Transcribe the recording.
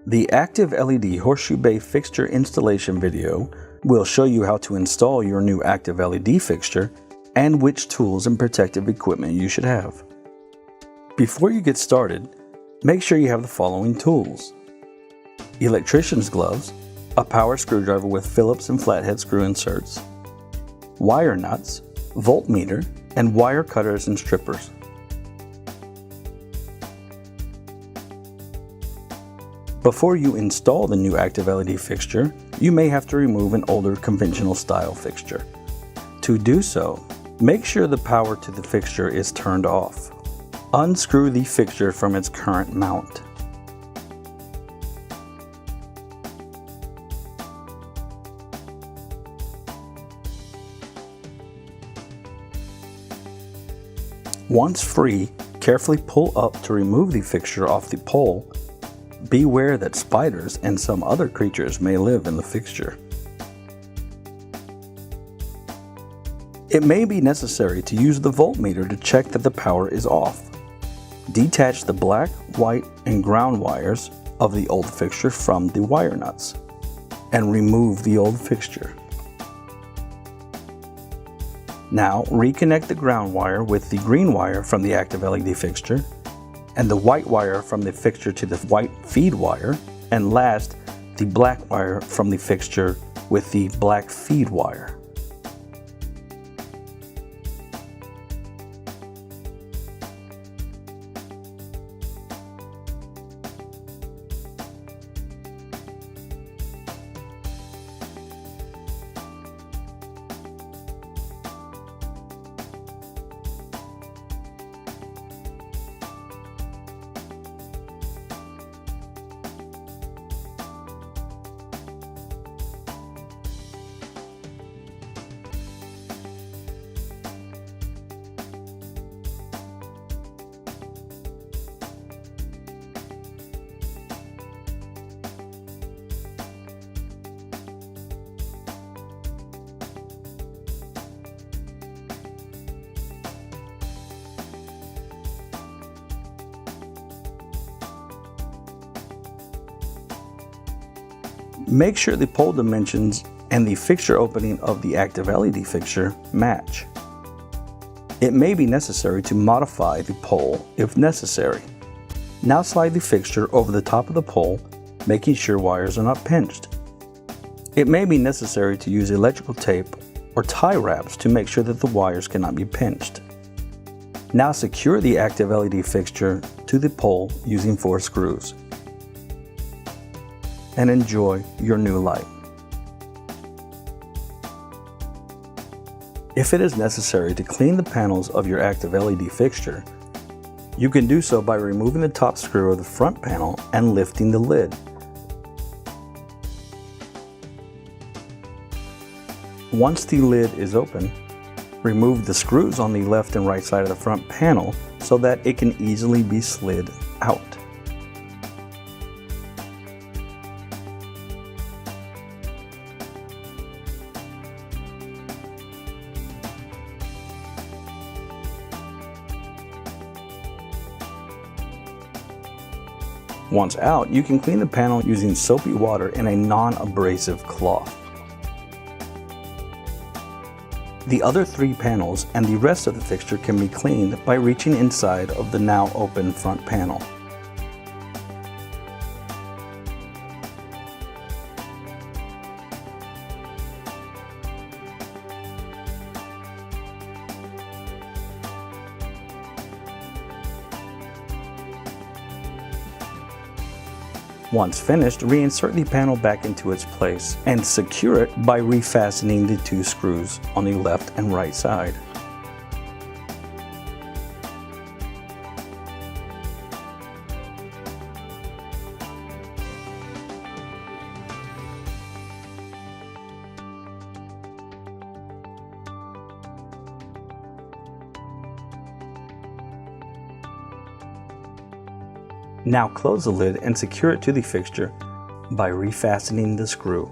The ActiveLED Horseshoe Bay fixture installation video will show you how to install your new ActiveLED fixture and which tools and protective equipment you should have. Before you get started, make sure you have the following tools: electrician's gloves, a power screwdriver with Phillips and flathead screw inserts, wire nuts, voltmeter, and wire cutters and strippers. Before you install the new ActiveLED fixture, you may have to remove an older conventional style fixture. To do so, make sure the power to the fixture is turned off. Unscrew the fixture from its current mount. Once free, carefully pull up to remove the fixture off the pole. Beware that spiders and some other creatures may live in the fixture. It may be necessary to use the voltmeter to check that the power is off. Detach the black, white, and ground wires of the old fixture from the wire nuts and remove the old fixture. Now reconnect the ground wire with the green wire from the ActiveLED fixture and the white wire from the fixture to the white feed wire, and last, the black wire from the fixture with the black feed wire. Make sure the pole dimensions and the fixture opening of the ActiveLED fixture match. It may be necessary to modify the pole if necessary. Now slide the fixture over the top of the pole, making sure wires are not pinched. It may be necessary to use electrical tape or tie wraps to make sure that the wires cannot be pinched. Now secure the ActiveLED fixture to the pole using 4 screws. And enjoy your new light. If it is necessary to clean the panels of your ActiveLED fixture, you can do so by removing the top screw of the front panel and lifting the lid. Once the lid is open, remove the screws on the left and right side of the front panel so that it can easily be slid out. Once out, you can clean the panel using soapy water and a non-abrasive cloth. The other 3 panels and the rest of the fixture can be cleaned by reaching inside of the now open front panel. Once finished, reinsert the panel back into its place and secure it by refastening the 2 screws on the left and right side. Now close the lid and secure it to the fixture by refastening the screw.